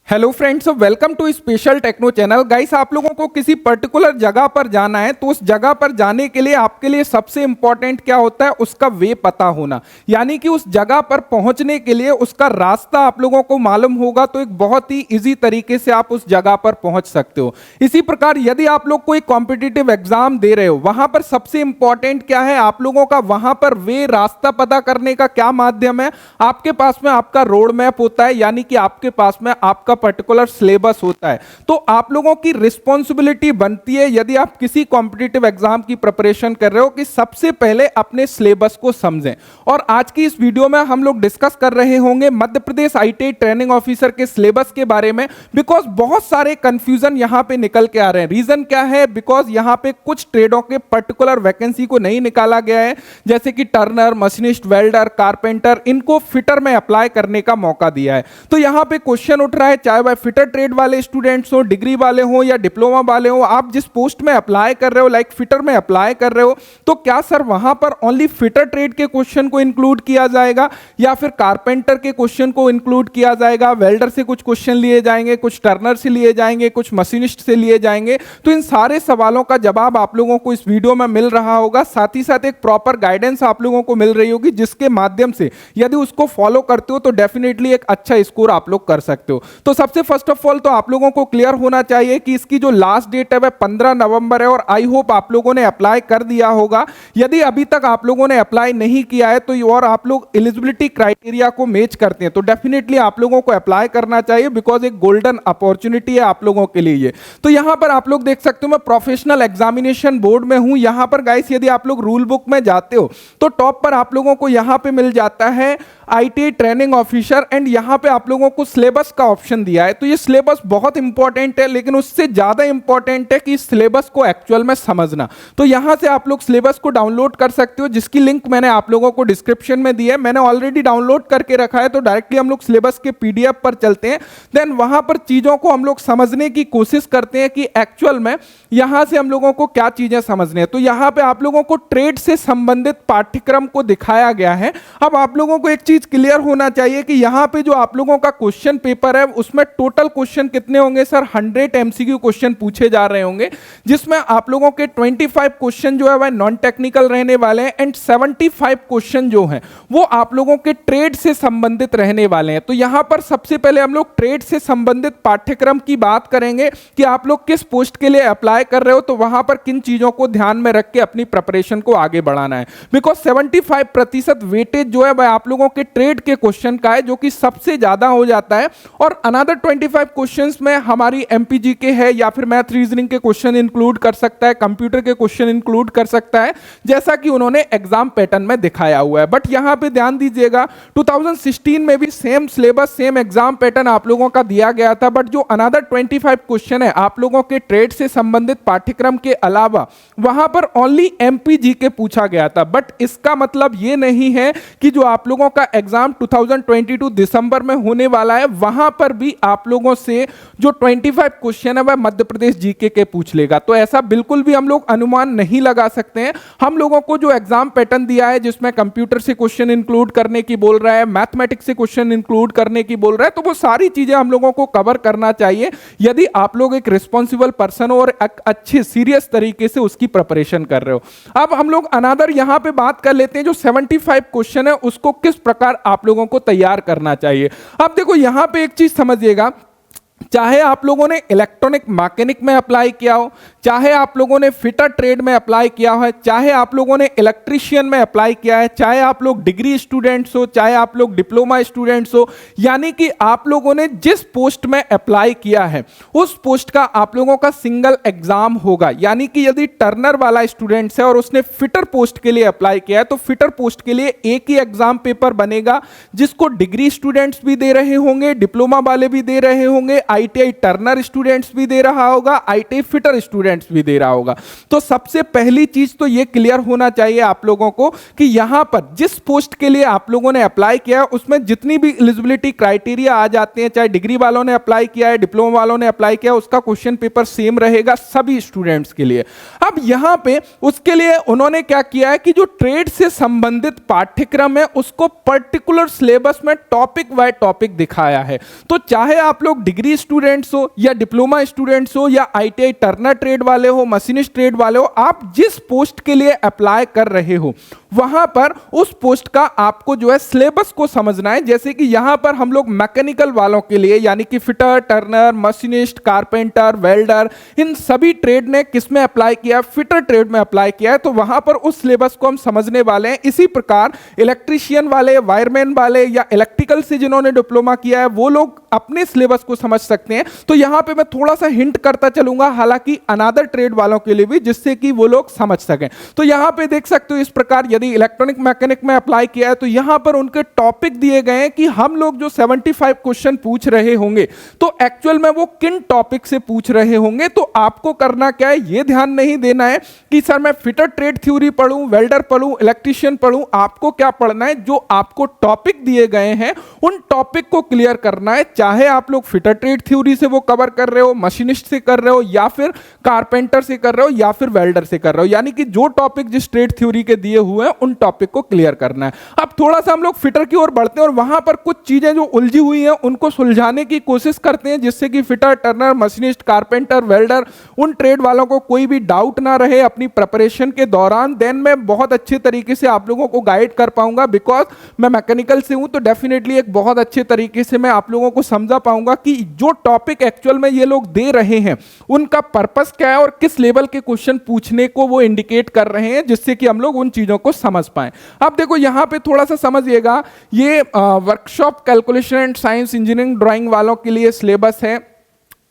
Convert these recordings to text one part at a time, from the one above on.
Hello friends, welcome to special techno channel. Guys, आप लोगों को किसी पर्टिकुलर जगह पर जाना है तो उस जगह पर जाने के लिए आपके लिए सबसे इंपॉर्टेंट क्या होता है? उसका वे पता होना। यानी कि उस जगह पर पहुंचने के लिए उसका रास्ता आप लोगों को मालूम होगा तो एक बहुत ही इजी तरीके से आप उस जगह पर पहुंच सकते हो। इसी प्रकार यदि आप लोग कोई कॉम्पिटिटिव एग्जाम दे रहे हो, वहां पर सबसे इंपॉर्टेंट क्या है? आप लोगों का वहां पर वे रास्ता पता करने का क्या माध्यम है? आपके पास में आपका रोड मैप होता है, यानी कि आपके पास में आपका पर्टिकुलर सिलेबस होता है। तो आप लोगों की रिस्पॉन्सिबिलिटी बनती है, यदि आप किसी कॉम्पिटिटिव एग्जाम की प्रिपरेशन कर रहे हो, कि सबसे पहले अपने सिलेबस को समझें। और आज की इस वीडियो में हम लोग डिस्कस कर रहे होंगे Madhya Pradesh ITI training officer के सिलेबस के बारे में। बिकॉज बहुत सारे कंफ्यूजन यहां पे निकल के आ रहे हैं। रीजन क्या है? बिकॉज यहां पे कुछ ट्रेडों के पर्टिकुलर वैकेंसी को नहीं निकाला गया है, जैसे कि टर्नर, मशीनिस्ट, वेल्डर, कारपेंटर, इनको फिटर में अप्लाई करने का मौका दिया है। तो यहां पे क्वेश्चन उठ रहा है, चाहे वह फिटर ट्रेड वाले स्टूडेंट्स हो, डिग्री वाले हो या डिप्लोमा वाले हो, आप जिस पोस्ट में अप्लाई कर रहे हो, लाइक फिटर में अप्लाई कर रहे हो, तो क्या सर वहां पर ओनली फिटर ट्रेड के क्वेश्चन को इंक्लूड किया जाएगा या फिर कारपेंटर के क्वेश्चन को इंक्लूड किया जाएगा? वेल्डर से कुछ क्वेश्चन लिए जाएंगे, कुछ टर्नर से लिए जाएंगे, कुछ मशीनिस्ट से लिए जाएंगे? तो इन सारे सवालों का जवाब आप लोगों को इस वीडियो में मिल रहा होगा। साथ ही साथ एक प्रॉपर गाइडेंस आप लोगों को मिल रही होगी, जिसके माध्यम से यदि उसको फॉलो करते हो तो डेफिनेटली एक अच्छा स्कोर आप लोग कर सकते हो। तो सबसे फर्स्ट ऑफ ऑल तो आप लोगों को क्लियर होना चाहिए कि इसकी जो लास्ट डेट है वह 15 नवंबर है, और आई होप आप लोगों ने अप्लाई कर दिया होगा। यदि अभी तक आप लोगों ने अप्लाई नहीं किया है तो और आप लोग एलिजिबिलिटी क्राइटेरिया को मैच करते हैं तो डेफिनेटली आप लोगों को अप्लाई करना चाहिए, बिकॉज एक गोल्डन अपॉर्चुनिटी है आप लोगों के लिए ये। तो यहां पर आप लोग देख सकते हो, मैं प्रोफेशनल एग्जामिनेशन बोर्ड में हूं। यहां पर गाइस यदि आप लोग रूल बुक में जाते हो तो टॉप पर आप लोगों को यहां पे मिल जाता है आईटीआई ट्रेनिंग ऑफिसर, एंड यहां पे आप लोगों को सिलेबस का ऑप्शन दिया है। तो ये सिलेबस बहुत इंपॉर्टेंट है, लेकिन उससे ज्यादा इंपॉर्टेंट है कि सिलेबस को एक्चुअल में समझना। तो यहां से आप लोग सिलेबस को डाउनलोड कर सकते हो, जिसकी लिंक मैंने आप लोगों को डिस्क्रिप्शन में दी है। मैंने ऑलरेडी डाउनलोड करके रखा है, तो डायरेक्टली हम लोग सिलेबस के पीडीएफ पर चलते हैं। देन वहां पर चीजों को हम लोग समझने की कोशिश करते हैं कि एक्चुअल में यहां से हम लोगों को क्या चीजें समझने हैं। तो यहां पे आप लोगों को ट्रेड से संबंधित पाठ्यक्रम को दिखाया गया है। अब आप लोगों को एक चीज क्लियर होना चाहिए कि यहां पे जो आप लोगों का क्वेश्चन पेपर है उसमें टोटल क्वेश्चन कितने होंगे सर? 100 एमसीक्यू क्वेश्चन पूछे जा रहे होंगे, जिसमें आप लोगों के 25 क्वेश्चन जो है वह नॉन टेक्निकल रहने वाले हैं, एंड 75 क्वेश्चन जो हैं वो आप लोगों के ट्रेड से संबंधित रहने वाले हैं। तो यहां पर सबसे पहले हम लोग ट्रेड से संबंधित पाठ्यक्रम की बात करेंगे कि आप लोग किस पोस्ट के लिए अप्लाई कर रहे हो, तो वहां पर किन चीजों को ध्यान में रख के अपनी प्रिपरेशन को आगे बढ़ाना है। बिकॉज 75% वेटेज जो है वह आप लोगों के ट्रेड के क्वेश्चन का है, जो कि सबसे ज्यादा हो जाता है। और अनदर 25 क्वेश्चंस में हमारी एमपीजी के है, या फिर मैथ रीजनिंग के क्वेश्चन इंक्लूड कर सकता है, कंप्यूटर के क्वेश्चन इंक्लूड कर सकता है, जैसा कि उन्होंने एग्जाम पैटर्न में दिखाया हुआ है। बट यहां पे ध्यान दीजिएगा, 2016 में भी same syllabus, same exam pattern आप लोगों का दिया गया था। बट जो अनदर 25 क्वेश्चन है आप लोगों के ट्रेड से संबंधित पाठ्यक्रम के अलावा, वहां पर ओनली एमपीजी के पूछा गया था। बट इसका मतलब यह नहीं है कि जो आप लोगों का एग्जाम 2022 दिसंबर में होने वाला है, वहां पर भी आप लोगों से जो 25 क्वेश्चन है वह मध्य प्रदेश जीके के पूछ लेगा। तो ऐसा बिल्कुल भी हम लोग अनुमान नहीं लगा सकते हैं। हम लोगों को जो एग्जाम पैटर्न दिया है, जिसमें कंप्यूटर से क्वेश्चन इंक्लूड करने की बोल रहा है, मैथमेटिक्स से क्वेश्चन इंक्लूड करने की बोल रहा है, तो वो सारी चीजें हम लोगों को कवर करना चाहिए, यदि आप लोग एक रिस्पॉन्सिबल पर्सन हो और अच्छे सीरियस तरीके से उसकी प्रिपरेशन कर रहे हो। अब हम लोग अनदर यहां पे बात कर लेते हैं, जो 75 क्वेश्चन है उसको किस प्रकार आप लोगों को तैयार करना चाहिए। अब देखो यहां पे एक चीज समझिएगा, चाहे आप लोगों ने इलेक्ट्रॉनिक मैकेनिक में अप्लाई किया हो, चाहे आप लोगों ने फिटर ट्रेड में अप्लाई किया है, चाहे आप लोगों ने इलेक्ट्रीशियन में अप्लाई किया है, चाहे आप लोग डिग्री स्टूडेंट्स हो, चाहे आप लोग डिप्लोमा स्टूडेंट्स हो, यानी कि आप लोगों ने जिस पोस्ट में अप्लाई किया है उस पोस्ट का आप लोगों का सिंगल एग्जाम होगा। यानी कि यदि टर्नर वाला स्टूडेंट्स है और उसने फिटर पोस्ट के लिए अप्लाई किया है, तो फिटर पोस्ट के लिए एक ही एग्जाम पेपर बनेगा, जिसको डिग्री स्टूडेंट्स भी दे रहे होंगे, डिप्लोमा वाले भी दे रहे होंगे, ITI टर्नर स्टूडेंट्स भी दे रहा होगा, ITI फिटर स्टूडेंट्स भी दे रहा होगा। तो सबसे पहली चीज तो ये क्लियर होना चाहिए आप लोगों को कि यहां पर जिस पोस्ट के लिए आप लोगों ने अप्लाई किया उसमें जितनी भी एलिजिबिलिटी क्राइटेरिया आ जाते हैं, चाहे डिग्री वालों ने अप्लाई किया है, डिप्लोमा वालों ने अप्लाई किया, उसका क्वेश्चन पेपर सेम रहेगा सभी स्टूडेंट्स के लिए। अब यहां पे उसके लिए उन्होंने क्या किया है कि जो ट्रेड से संबंधित पाठ्यक्रम है उसको पर्टिकुलर सिलेबस में टॉपिक बाय टॉपिक दिखाया है। तो चाहे आप लोग डिग्री स्टूडेंट्स हो या डिप्लोमा स्टूडेंट्स हो या ITI टर्नर ट्रेड वाले हो, मशीनिस्ट ट्रेड वाले हो, आप जिस पोस्ट के लिए अप्लाई कर रहे हो वहां पर उस पोस्ट का आपको जो है सिलेबस को समझना है। जैसे कि यहां पर हम लोग मैकेनिकल वालों के लिए यानी कि fitter, turner, machinist, carpenter, welder, इन सभी ट्रेड ने किस में अप्लाई किया, फिटर ट्रेड में अप्लाई किया है, तो वहां पर उस सिलेबस को हम समझने वाले हैं। इसी प्रकार इलेक्ट्रीशियन वाले, वायरमैन वाले या इलेक्ट्रिकल से जिन्होंने डिप्लोमा किया है वो लोग अपने सिलेबस को समझ सकते हैं। तो यहां पे मैं थोड़ा सा हिंट करता चलूंगा, हालांकि अनादर ट्रेड वालों के लिए भी, जिससे कि वो लोग समझ सकें। तो यहां पे देख सकते हो इस प्रकार यदि इलेक्ट्रॉनिक मैकेनिक में अप्लाई किया है तो यहां पर उनके टॉपिक दिए गए हैं कि हम लोग जो 75 क्वेश्चन पूछ रहे होंगे तो एक्चुअल में वो किन टॉपिक से पूछ रहे होंगे। तो आपको करना क्या है, ये ध्यान नहीं देना है कि सर मैं फिटर ट्रेड थ्योरी पढ़ूं, वेल्डर पढ़ूं, इलेक्ट्रीशियन पढ़ूं। आपको क्या पढ़ना है, जो आपको टॉपिक दिए गए हैं उन टॉपिक को क्लियर करना है। चाहे आप लोग फिटर ट्रेड थ्योरी से वो कवर कर रहे हो, मशीनिस्ट से कर रहे हो, या फिर कारपेंटर से कर रहे हो, या फिर वेल्डर से कर रहे हो, यानी कि जो टॉपिक जिस ट्रेड थ्योरी के दिए हुए हैं उन टॉपिक को क्लियर करना है। अब थोड़ा सा हम लोग फिटर की ओर बढ़ते हैं और वहां पर कुछ चीजें जो उलझी हुई हैं उनको सुलझाने की कोशिश करते हैं, जिससे कि fitter, turner, machinist, carpenter, welder उन ट्रेड वालों को कोई भी डाउट ना रहे अपनी प्रिपरेशन के दौरान। देन मैं बहुत अच्छे तरीके से आप लोगों को गाइड कर पाऊंगा, बिकॉज मैं मैकेनिकल से हूं तो डेफिनेटली एक बहुत अच्छे तरीके से मैं आप लोगों को समझा पाऊंगा कि जो टॉपिक एक्चुअल में ये लोग दे रहे हैं उनका पर्पस क्या है और किस लेवल के क्वेश्चन पूछने को वो इंडिकेट कर रहे हैं, जिससे कि हम लोग उन चीजों को समझ पाएं। अब देखो यहां पे थोड़ा सा समझिएगा, ये workshop calculation and science engineering drawing वालों के लिए सिलेबस है।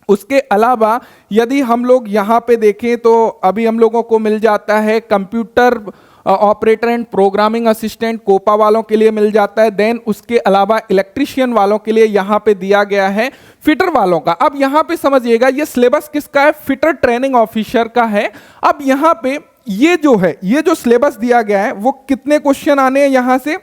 उसके अलावा यदि हम लोग यहां पे देखें तो अभी हम लोगों को मिल जाता है computer operator and programming assistant, COPA वालों के लिए मिल जाता है। देन उसके अलावा इलेक्ट्रीशियन वालों के लिए यहां पे दिया गया है, फिटर वालों का। अब यहां पे समझिएगा ये सिलेबस किसका है, फिटर ट्रेनिंग ऑफिसर का है। अब यहां पे ये जो सिलेबस दिया गया है वो कितने क्वेश्चन आने हैं यहां से,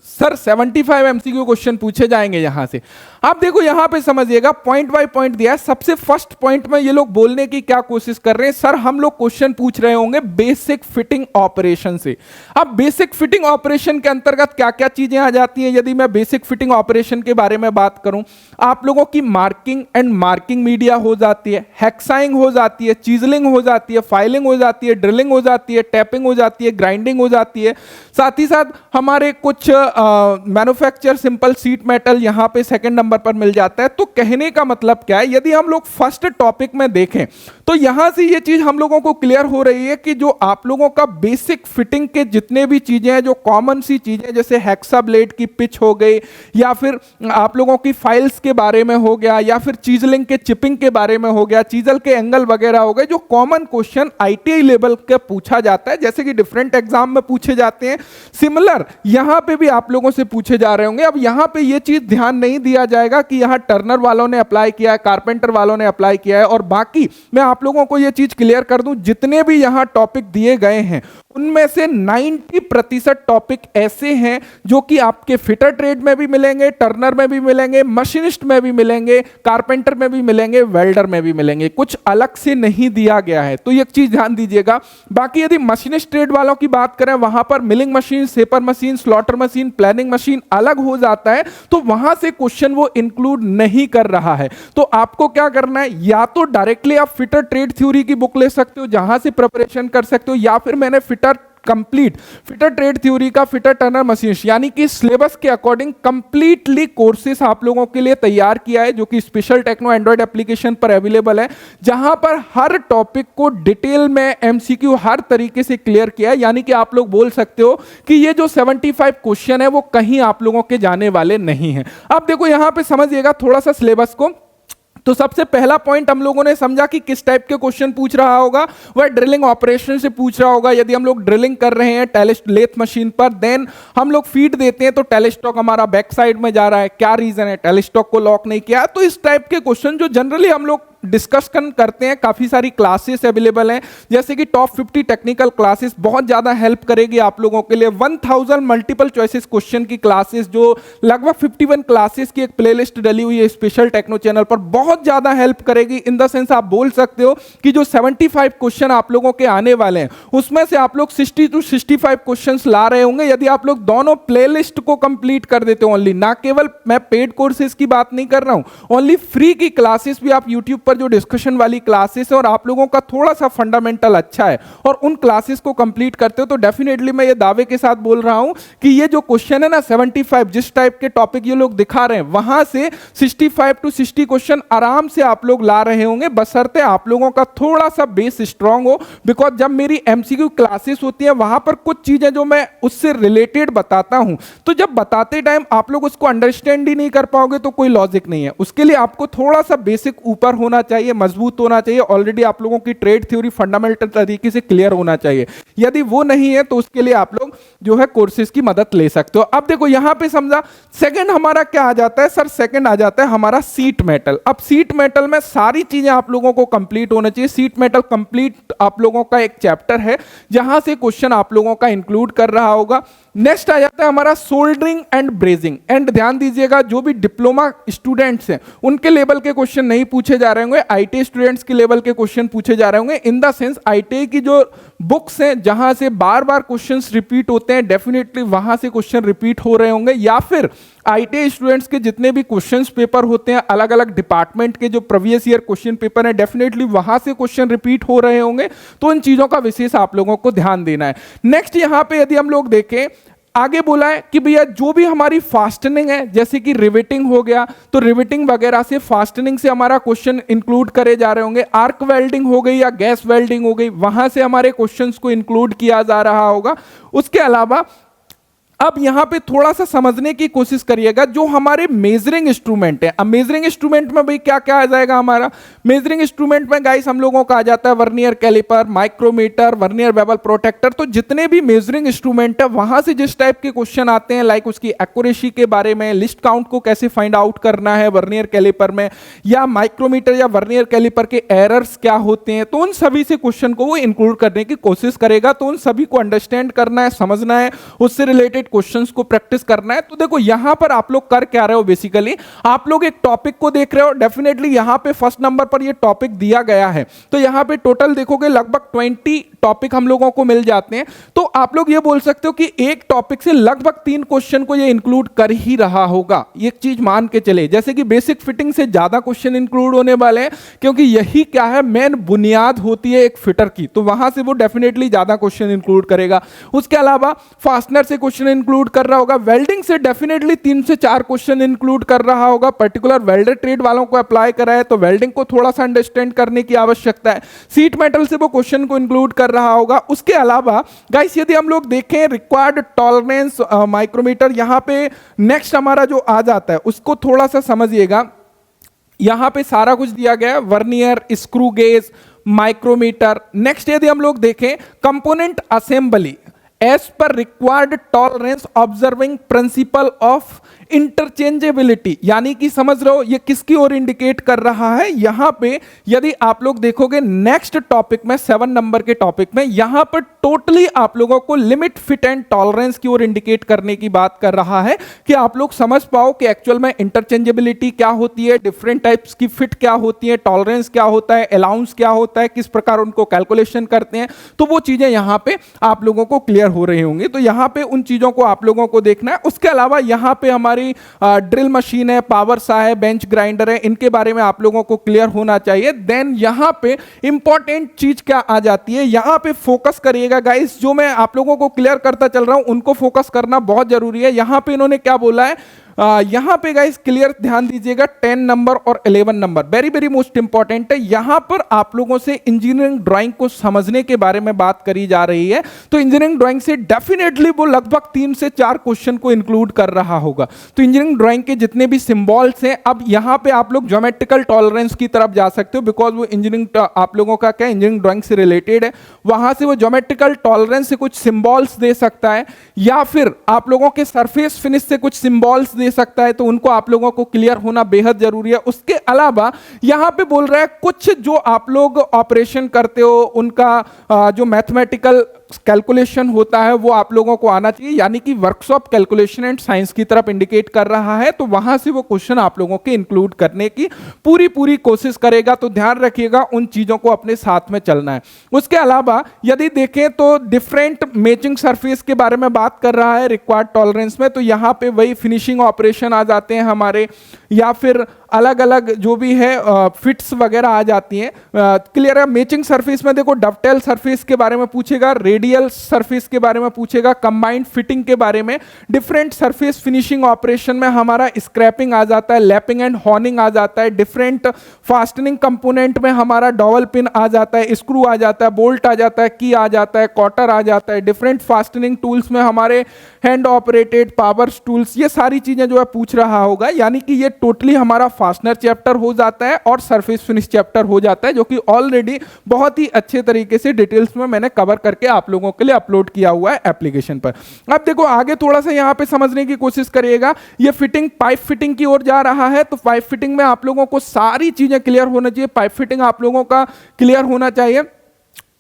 सर 75 MCQ क्वेश्चन पूछे जाएंगे यहां से। आप देखो यहां पे समझिएगा पॉइंट बाय पॉइंट दिया है। सबसे फर्स्ट पॉइंट में ये लोग बोलने की क्या कोशिश कर रहे हैं, सर हम लोग क्वेश्चन पूछ रहे होंगे बेसिक फिटिंग ऑपरेशन से। अब बेसिक फिटिंग ऑपरेशन के अंतर्गत क्या क्या चीजें आ जाती हैं, यदि मैं बेसिक फिटिंग ऑपरेशन के बारे में बात करूं, आप लोगों की मार्किंग एंड मार्किंग मीडिया हो जाती है, हेक्साइंग हो जाती है, चीजलिंग हो जाती है, फाइलिंग हो जाती है, ड्रिलिंग हो जाती है, टैपिंग हो जाती है, ग्राइंडिंग हो जाती है। साथ ही साथ हमारे कुछ मैन्युफैक्चर सिंपल सीट मेटल यहां पे सेकंड नंबर पर मिल जाता है। तो कहने का मतलब क्या है, यदि हम लोग फर्स्ट टॉपिक में देखें तो यहां से ये चीज हम लोगों को क्लियर हो रही है कि जो आप लोगों का बेसिक फिटिंग के जितने भी चीजें हैं, जो कॉमन सी चीजें जैसे हेक्सा ब्लेड की पिच हो गई, या फिर आप लोगों की फाइल्स के बारे में हो गया, या फिर चीजलिंग के चिपिंग के बारे में हो गया, चीजल के एंगल वगैरह हो गए, जो कॉमन क्वेश्चन ITI लेवल का पूछा जाता है, जैसे कि डिफरेंट एग्जाम में पूछे जाते हैं, सिमिलर यहां पे भी आप लोगों से पूछे जा रहे होंगे। अब यहां पे ये चीज ध्यान नहीं दिया जाएगा कि यहां टर्नर वालों ने अप्लाई किया है, कारपेंटर वालों ने अप्लाई किया है, और बाकी मैं आप लोगों को ये चीज क्लियर कर दूं, जितने भी यहां टॉपिक दिए गए हैं उनमें से 90% टॉपिक ऐसे हैं जो कि आपके फिटर ट्रेड में भी मिलेंगे, टर्नर में भी मिलेंगे, मशीनिस्ट में भी मिलेंगे, कारपेंटर में भी मिलेंगे, वेल्डर में भी मिलेंगे, कुछ अलग से नहीं दिया गया है। तो एक चीज ध्यान दीजिएगा। बाकी यदि मशीनिस्ट ट्रेड वालों की बात करें, वहां पर milling machine, shaper machine, slaughter machine, planning machine अलग हो जाता है, तो वहां से क्वेश्चन वो इंक्लूड नहीं कर रहा है। तो आपको क्या करना है, या तो डायरेक्टली आप फिटर ट्रेड थ्योरी की बुक ले सकते हो जहां से प्रिपरेशन कर सकते हो, या फिर मैंने कंप्लीट फिटर ट्रेड थ्योरी का फिटर टर्नर मशीन यानी कि सिलेबस के अकॉर्डिंग कंप्लीटली कोर्सेस आप लोगों के लिए तैयार किया है, जो कि स्पेशल टेक्नो एंड्रॉइड एप्लीकेशन पर अवेलेबल है, जहां पर हर टॉपिक को डिटेल में MCQ हर तरीके से क्लियर किया है। यानी कि आप लोग बोल सकते हो कि ये जो 75 क्वेश्चन है वो कहीं आप लोगों के जाने वाले नहीं है। अब देखो यहां पे समझिएगा थोड़ा सा सिलेबस को तो सबसे पहला पॉइंट हम लोगों ने समझा कि किस टाइप के क्वेश्चन पूछ रहा होगा, वह ड्रिलिंग ऑपरेशन से पूछ रहा होगा। यदि हम लोग ड्रिलिंग कर रहे हैं लेथ मशीन पर, देन हम लोग फीड देते हैं तो टेलीस्टॉक हमारा बैक साइड में जा रहा है, क्या रीजन है, टेलीस्टॉक को लॉक नहीं किया। तो इस टाइप के क्वेश्चन जो जनरली हम लोग डिस्कशन करते हैं, काफी सारी क्लासेस अवेलेबल हैं, जैसे कि टॉप 50 टेक्निकल क्लासेस बहुत ज्यादा हेल्प करेगी आप लोगों के लिए। 1000 मल्टीपल चॉइसेस क्वेश्चन की क्लासेस, जो लगभग 51 क्लासेस की एक प्लेलिस्ट डली हुई है स्पेशल टेक्नो चैनल पर, बहुत ज्यादा हेल्प करेगी। इन द सेंस आप बोल सकते हो कि जो 75 क्वेश्चन आप लोगों के आने वाले हैं, उसमें से आप लोग 60 to 65 क्वेश्चन ला रहे होंगे यदि आप लोग दोनों प्लेलिस्ट को कंप्लीट कर देते हो। ओनली, ना केवल मैं पेड कोर्सेज की बात नहीं कर रहा हूं, ओनली फ्री की क्लासेस भी आप यूट्यूब पर जो डिस्कशन वाली क्लासेस है और आप लोगों का थोड़ा सा फंडामेंटल अच्छा है और उन क्लासेस को कंप्लीट करते हो, तो डेफिनेटली मैं ये दावे के साथ बोल रहा हूं कि ये जो क्वेश्चन है ना 75, जिस टाइप के टॉपिक ये लोग दिखा रहे हैं, वहां से 65 to 60 क्वेश्चन आराम से आप लोग ला रहे होंगे, बशर्ते आप लोगों का थोड़ा सा बेस स्ट्रांग हो। बिकॉज जब मेरी एमसीक्यू क्लासेस होती है, वहां पर कुछ चीजें जो मैं उससे रिलेटेड बताता हूं, तो जब बताते टाइम आप लोग उसको अंडरस्टैंड ही नहीं कर पाओगे तो कोई लॉजिक नहीं है। उसके लिए आपको थोड़ा सा बेसिक ऊपर होना चाहिए, मजबूत होना चाहिए, ऑलरेडी आप लोगों की ट्रेड थ्योरी फंडामेंटल तरीके से क्लियर होना चाहिए। यदि वो नहीं है तो उसके लिए आप लोग जो है कोर्सेज की मदद ले सकते हो। अब देखो यहां पे समझा, सेकंड हमारा क्या आ जाता है सर, सेकंड आ जाता है हमारा सीट मेटल। अब सीट मेटल में सारी चीजें आप लोगों को कंप्लीट होना चाहिए। सीट मेटल कंप्लीट आप लोगों का एक चैप्टर है जहां से क्वेश्चन आप लोगों का इंक्लूड कर रहा होगा। नेक्स्ट आ जाता है हमारा सोल्डरिंग एंड ब्रेजिंग। एंड ध्यान दीजिएगा, जो भी डिप्लोमा स्टूडेंट्स हैं उनके लेवल के क्वेश्चन नहीं पूछे जा रहे होंगे, आईटीआई स्टूडेंट्स के लेवल के क्वेश्चन पूछे जा रहे होंगे। इन द सेंस आईटीआई की जो बुक्स हैं जहां से बार बार क्वेश्चंस रिपीट होते हैं, डेफिनेटली वहां से क्वेश्चन रिपीट हो रहे होंगे, या फिर आईटीआई स्टूडेंट्स के जितने भी क्वेश्चंस पेपर होते हैं अलग अलग डिपार्टमेंट के, जो प्रीवियस ईयर क्वेश्चन पेपर है, डेफिनेटली वहां से क्वेश्चन रिपीट हो रहे होंगे। तो इन चीजों का विशेष आप लोगों को ध्यान देना है। नेक्स्ट यहां पे यदि हम लोग देखें, आगे बोला है कि भैया जो भी हमारी फास्टनिंग है, जैसे कि रिवेटिंग हो गया, तो रिवेटिंग वगैरह से, फास्टनिंग से हमारा क्वेश्चन इंक्लूड करे जा रहे होंगे। आर्क वेल्डिंग हो गई या गैस वेल्डिंग हो गई, वहां से हमारे क्वेश्चंस को इंक्लूड किया जा रहा होगा। उसके अलावा अब यहां पे थोड़ा सा समझने की कोशिश करिएगा, जो हमारे मेजरिंग इंस्ट्रूमेंट है। अब मेजरिंग इंस्ट्रूमेंट में भाई क्या क्या आ जाएगा हमारा, मेजरिंग इंस्ट्रूमेंट में गाइस हम लोगों का आ जाता है vernier caliper, micrometer, vernier bevel protractor. तो जितने भी मेजरिंग इंस्ट्रूमेंट है, वहां से जिस टाइप के क्वेश्चन आते हैं, लाइक उसकी एक्यूरेसी के बारे में, लिस्ट काउंट को कैसे फाइंड आउट करना है वर्नियर कैलिपर में, या माइक्रोमीटर या वर्नियर कैलिपर के एरर्स क्या होते हैं, तो उन सभी से क्वेश्चन को वो इंक्लूड करने की कोशिश करेगा। तो उन सभी को अंडरस्टैंड करना है, समझना है, उससे रिलेटेड क्वेश्चंस को प्रैक्टिस करना है। तो देखो यहां पर आप लोग कर क्या रहे हो, बेसिकली आप लोग एक टॉपिक को देख रहे हो। डेफिनेटली यहां पे फर्स्ट नंबर पर ये टॉपिक दिया गया है, तो यहां पे टोटल देखोगे लगभग 20 टॉपिक हम लोगों को मिल जाते हैं। तो आप लोग ये बोल सकते हो कि एक टॉपिक से लगभग 3 क्वेश्चन को ये इंक्लूड कर ही रहा होगा। एक चीज मान के चले, जैसे कि बेसिक फिटिंग से ज्यादा क्वेश्चन इंक्लूड होने वाले हैं, क्योंकि यही क्या है, मेन बुनियाद होती है एक फिटर की, तो वहां से वो डेफिनेटली ज्यादा क्वेश्चन इंक्लूड करेगा। उसके अलावा फास्टनर से क्वेश्चन इंक्लूड कर रहा होगा, वेल्डिंग से डेफिनेटली 3 से 4 क्वेश्चन इंक्लूड कर रहा होगा। पर्टिकुलर वेल्डर ट्रेड वालों को अप्लाई करा है तो वेल्डिंग को थोड़ा सा अंडरस्टैंड करने की आवश्यकता है। सीट मेटल से वो क्वेश्चन को इंक्लूड कर रहा होगा। उसके अलावा गाइस यदि हम लोग देखें रिक्वायर्ड टॉलरेंस माइक्रोमीटर, यहां पे नेक्स्ट हमारा जो आ जाता है उसको थोड़ा सा समझिएगा। यहां पे सारा कुछ दिया गया है, vernier, screw gauge, micrometer. Next यदि हम लोग देखें component assembly as per required tolerance observing principle of interchangeability, यानी कि समझ रहे हो ये किसकी ओर इंडिकेट कर रहा है। यहां पे यदि आप लोग देखोगे नेक्स्ट टॉपिक में 7 नंबर के टॉपिक में, यहां पर टोटली आप लोगों को लिमिट, फिट एंड टॉलरेंस की ओर इंडिकेट करने की बात कर रहा है, कि आप लोग समझ पाओ कि एक्चुअल में इंटरचेंजेबिलिटी क्या होती है, डिफरेंट टाइप्स की फिट क्या होती है, टॉलरेंस क्या होता है, अलाउंस क्या होता है, किस प्रकार उनको कैलकुलेशन करते हैं। तो वो चीजें यहां पे आप लोगों को क्लियर हो रही होंगी, तो यहां पे उन चीजों को आप लोगों को देखना है। उसके अलावा यहां पे हमारी ड्रिल मशीन है, पावर सा है, बेंच ग्राइंडर है, इनके बारे में आप लोगों को क्लियर होना चाहिए। देन यहां पे इंपॉर्टेंट चीज क्या आ जाती है, यहां पे फोकस करिएगा गाइस, जो मैं आप लोगों को क्लियर करता चल रहा हूं उनको फोकस करना बहुत जरूरी है। यहां पे इन्होंने क्या बोला है, यहां पे गाइस क्लियर ध्यान दीजिएगा, 10 नंबर और 11 number very very most important है। यहां पर आप लोगों से इंजीनियरिंग ड्राइंग को समझने के बारे में बात करी जा रही है, तो इंजीनियरिंग ड्राइंग से डेफिनेटली वो लगभग 3 से 4 क्वेश्चन को इंक्लूड कर रहा होगा। तो इंजीनियरिंग ड्राइंग के जितने भी सिंबल्स हैं, अब यहां पे आप लोग ज्योमेट्रिकल टॉलरेंस की तरफ जा सकते हो, बिकॉज वो इंजीनियरिंग आप लोगों का क्या इंजीनियरिंग ड्राइंग से रिलेटेड है। वहां से वो ज्योमेट्रिकल टॉलरेंस से कुछ सिंबल्स दे सकता है, या फिर आप लोगों के सरफेस फिनिश से कुछ सिंबल्स दे सकता है, तो उनको आप लोगों को क्लियर होना बेहद जरूरी है। उसके अलावा यहां पे बोल रहा है कुछ जो आप लोग ऑपरेशन करते हो उनका जो मैथमेटिकल कैलकुलेशन होता है वो आप लोगों को आना चाहिए, यानी कि वर्कशॉप कैलकुलेशन एंड साइंस की तरफ इंडिकेट कर रहा है। तो वहां से वो क्वेश्चन आप लोगों के इंक्लूड करने की पूरी कोशिश करेगा, तो ध्यान रखिएगा उन चीजों को अपने साथ में चलना है। उसके अलावा यदि देखें तो डिफरेंट मैचिंग सरफेस के बारे में बात कर रहा है रिक्वायर्ड टॉलरेंस में, तो यहां पे वही फिनिशिंग ऑपरेशन आ जाते हैं हमारे, या फिर अलग अलग जो भी है फिट्स वगैरह आ जाती हैं। क्लियर है। मैचिंग सरफेस में देखो डवटेल सरफेस के बारे में पूछेगा, रेडियल सरफेस के बारे में पूछेगा, कंबाइंड फिटिंग के बारे में, डिफरेंट सरफेस फिनिशिंग ऑपरेशन में हमारा स्क्रैपिंग आ जाता है, लैपिंग एंड हॉर्निंग आ जाता है, डिफरेंट फास्टनिंग कंपोनेंट में हमारा डॉवल पिन आ जाता है, स्क्रू आ जाता है, बोल्ट आ जाता है, की आ जाता है, कॉटर आ जाता है, डिफरेंट फास्टनिंग टूल्स में हमारे हैंड ऑपरेटेड पावर टूल्स, ये सारी चीजें जो है पूछ रहा होगा। यानी कि ये टोटली हमारा फास्टनर चैप्टर हो जाता है और सरफेस फिनिश चैप्टर हो जाता है, जो कि ऑलरेडी बहुत ही अच्छे तरीके से डिटेल्स में मैंने कवर करके आप लोगों के लिए अपलोड किया हुआ है एप्लीकेशन पर। अब देखो आगे थोड़ा सा यहां पे समझने की कोशिश करिएगा। ये फिटिंग पाइप फिटिंग की ओर जा रहा है, तो पाइप फिटिंग में आप लोगों को सारी चीजें क्लियर होना चाहिए, पाइप फिटिंग आप लोगों का क्लियर होना चाहिए।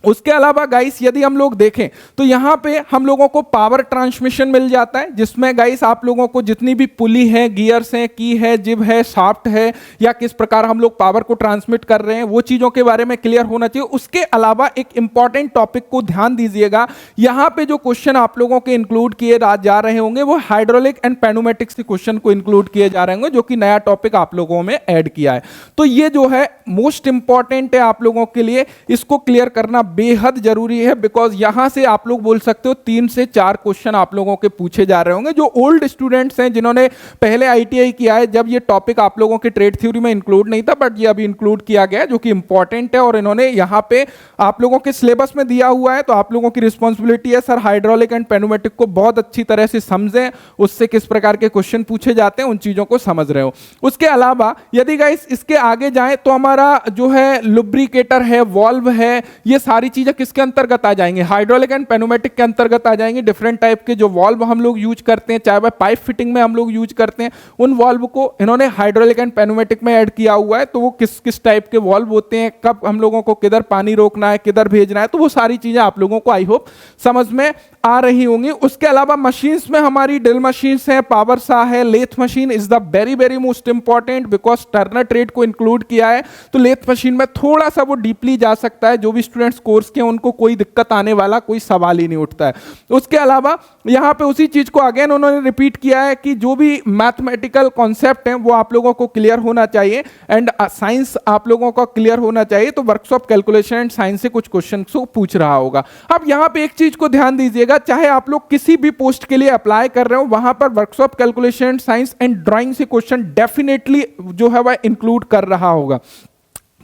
उसके अलावा गाइस यदि हम लोग देखें तो यहां पे हम लोगों को पावर ट्रांसमिशन मिल जाता है, जिसमें गाइस आप लोगों को जितनी भी पुली है, गियर्स हैं, की है, जिब है, शाफ्ट है, या किस प्रकार हम लोग पावर को ट्रांसमिट कर रहे हैं, वो चीजों के बारे में क्लियर होना चाहिए। उसके अलावा एक इंपॉर्टेंट टॉपिक को ध्यान दीजिएगा, यहां पे जो क्वेश्चन आप लोगों के इंक्लूड किए जा रहे होंगे वो हाइड्रोलिक एंड पेनोमेटिक्स के क्वेश्चन को इंक्लूड किए जा रहे होंगे, जो कि नया टॉपिक आप लोगों में ऐड किया है। तो ये जो है मोस्ट इंपॉर्टेंट है आप लोगों के लिए, इसको क्लियर करना बेहद जरूरी है, बिकॉज यहां से आप लोग बोल सकते हो 3 से 4 क्वेश्चन आप लोगों के पूछे जा रहे होंगे। जो ओल्ड स्टूडेंट्स हैं जिन्होंने पहले आईटीआई किया है, जब ये टॉपिक आप लोगों के ट्रेड थ्योरी में इंक्लूड नहीं था, बट ये अभी इंक्लूड किया गया है, जो कि इंपॉर्टेंट है, और इन्होंने यहां पे आप लोगों के सिलेबस में दिया हुआ है। तो आप लोगों की रिस्पॉन्सिबिलिटी है सर हाइड्रोलिक एंड पेनोमेटिक को बहुत अच्छी तरह से समझें, उससे किस प्रकार के क्वेश्चन पूछे जाते हैं उन चीजों को समझ रहे हो। उसके अलावा यदि गाइस इसके आगे जाएं तो हमारा जो है लुब्रिकेटर है, वॉल्व है, ये सारी चीजें किसके अंतर्गत आ जाएंगे, हाइड्रोलिक एंड पेनोमेटिक के अंतर्गत आ जाएंगे। डिफरेंट टाइप के जो वॉल्व हम लोग यूज करते हैं, चाहे वह पाइप फिटिंग में हम लोग यूज करते हैं, उन वॉल्व को इन्होंने हाइड्रोलिक एंड पेनोमेटिक में ऐड किया हुआ है। तो वो किस किस टाइप के वॉल्व होते हैं, कब हम लोगों को किधर पानी रोकना है, किधर भेजना है, तो वो सारी चीजें आप लोगों को आई होप समझ में आ रही होंगी। उसके अलावा मशीन्स में हमारी ड्रिल मशीन्स हैं, पावर सा है, lathe machine is the very very most important, because turner trade को इंक्लूड किया है। तो लेथ मशीन में थोड़ा सा वो डीपली जा सकता है, जो भी स्टूडेंट्स कोर्स के उनको कोई दिक्कत आने वाला कोई सवाल ही नहीं उठता है। उसके अलावा यहां पे उसी चीज को अगेन उन्होंने रिपीट किया है कि जो भी मैथमेटिकल कॉन्सेप्ट हैं वो आप लोगों को क्लियर होना चाहिए, एंड साइंस आप लोगों का क्लियर होना चाहिए। तो वर्कशॉप कैलकुलेशन एंड साइंस से कुछ क्वेश्चन को पूछ रहा होगा। अब यहां पे एक चीज को ध्यान दीजिएगा, चाहे आप लोग किसी भी पोस्ट के लिए अप्लाई कर रहे हो, वहां पर workshop calculation science and drawing से क्वेश्चन डेफिनेटली जो है वह इंक्लूड कर रहा होगा।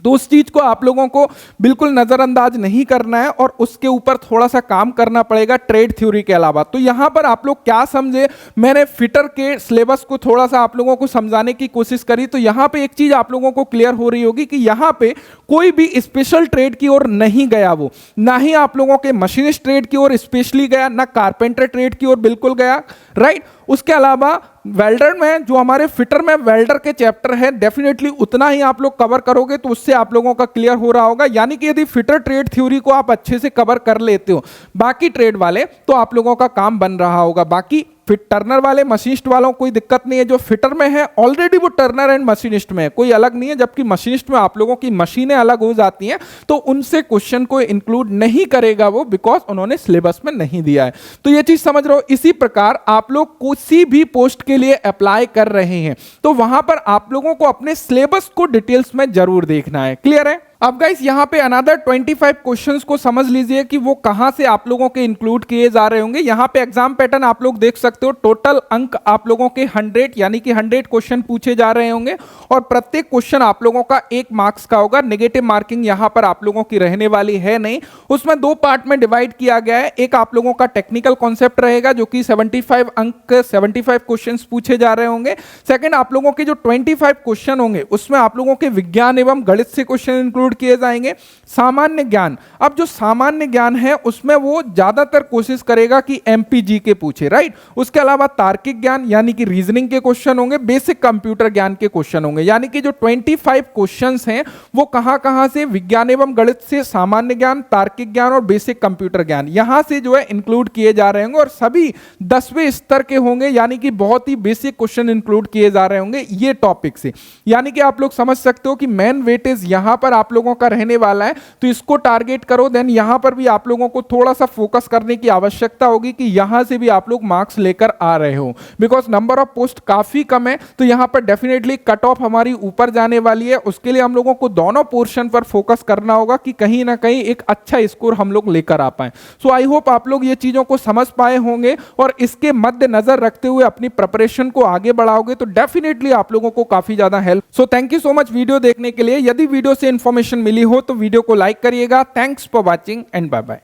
तो उस चीज को आप लोगों को बिल्कुल नजरअंदाज नहीं करना है, और उसके ऊपर थोड़ा सा काम करना पड़ेगा ट्रेड थ्योरी के अलावा। तो यहां पर आप लोग क्या समझे, मैंने फिटर के सिलेबस को थोड़ा सा आप लोगों को समझाने की कोशिश करी। तो यहां पे एक चीज आप लोगों को क्लियर हो रही होगी कि यहां पे कोई भी स्पेशल ट्रेड की ओर नहीं गया, वो ना ही आप लोगों के मशीनिस्ट ट्रेड की ओर स्पेशली गया, ना कारपेंटर ट्रेड की ओर बिल्कुल गया, राइट। उसके अलावा वेल्डर में जो हमारे फिटर में वेल्डर के चैप्टर है, डेफिनेटली उतना ही आप लोग कवर करोगे तो उससे आप लोगों का क्लियर हो रहा होगा। यानी कि यदि फिटर ट्रेड थ्योरी को आप अच्छे से कवर कर लेते हो बाकी ट्रेड वाले, तो आप लोगों का काम बन रहा होगा। बाकी फिट टर्नर वाले मशीनिस्ट वालों को कोई दिक्कत नहीं है, जो फिटर में है ऑलरेडी वो टर्नर एंड मशीनिस्ट में है, कोई अलग नहीं है। जबकि मशीनिस्ट में आप लोगों की मशीनें अलग हो जाती हैं, तो उनसे क्वेश्चन को इंक्लूड नहीं करेगा वो, बिकॉज उन्होंने सिलेबस में नहीं दिया है। तो ये चीज समझ रहे हो। इसी प्रकार आप लोग किसी भी पोस्ट के लिए अप्लाई कर रहे हैं तो वहां पर आप लोगों को अपने सिलेबस को डिटेल्स में जरूर देखना है। क्लियर है। अब गाइस यहाँ पे अनदर 25 क्वेश्चंस को समझ लीजिए कि वो कहां से आप लोगों के इंक्लूड किए जा रहे होंगे। यहाँ पे एग्जाम पैटर्न आप लोग देख सकते हो, टोटल अंक आप लोगों के 100 यानी कि 100 क्वेश्चन पूछे जा रहे होंगे और प्रत्येक क्वेश्चन आप लोगों का 1 मार्क्स का होगा। नेगेटिव मार्किंग यहाँ पर आप लोगों की रहने वाली है नहीं। उसमें 2 पार्ट में डिवाइड किया गया है। एक आप लोगों का टेक्निकल कॉन्सेप्ट रहेगा जो कि 75 अंक 75 क्वेश्चन पूछे जा रहे होंगे। सेकेंड, आप लोगों के जो 25 क्वेश्चन होंगे उसमें आप लोगों के विज्ञान एवं गणित से क्वेश्चन इंक्लूड किए जाएंगे। सामान्य ज्ञान, अब जो सामान्य ज्ञान है उसमें वो ज्यादातर कोशिश करेगा कि एमपीजी के पूछे, राइट। उसके अलावा तार्किक ज्ञान यानी कि रीजनिंग के क्वेश्चन होंगे, बेसिक कंप्यूटर ज्ञान के क्वेश्चन होंगे। यानी कि जो 25 क्वेश्चंस हैं वो कहां से, विज्ञान एवं गणित से, सामान्य ज्ञान, तार्किक ज्ञान और बेसिक कंप्यूटर ज्ञान, यहां से जो है इंक्लूड किए जा रहे होंगे और सभी 10वें स्तर के होंगे। यानी कि बहुत ही बेसिक क्वेश्चन इंक्लूड किए जा रहे होंगे ये टॉपिक से। यानी कि आप लोग समझ सकते हो कि मेन वेटेज यहां पर आप लोगों का रहने वाला है, तो इसको टारगेट करो। देन यहां पर भी आप लोगों को थोड़ा सा फोकस करने की आवश्यकता होगी कि यहां से भी आप लोग मार्क्स लेकर आ रहे हो, बिकॉज नंबर ऑफ पोस्ट काफी कम है। तो यहां पर डेफिनेटली कट ऑफ हमारी ऊपर जाने वाली है। उसके लिए हम लोगों को दोनों पोर्शन पर फोकस करना होगा कि कहीं ना कहीं एक अच्छा स्कोर हम लोग लेकर आ पाए। सो आई होप आप लोग ये चीजों को समझ पाए होंगे और इसके मद्देनजर रखते हुए अपनी प्रिपरेशन को आगे बढ़ाओगे तो डेफिनेटली आप लोगों को काफी ज्यादा help. So thank you so much video देखने के लिए। यदि वीडियो से इंफॉर्मेशन मिली हो तो वीडियो को लाइक करिएगा। Thanks for watching and bye bye.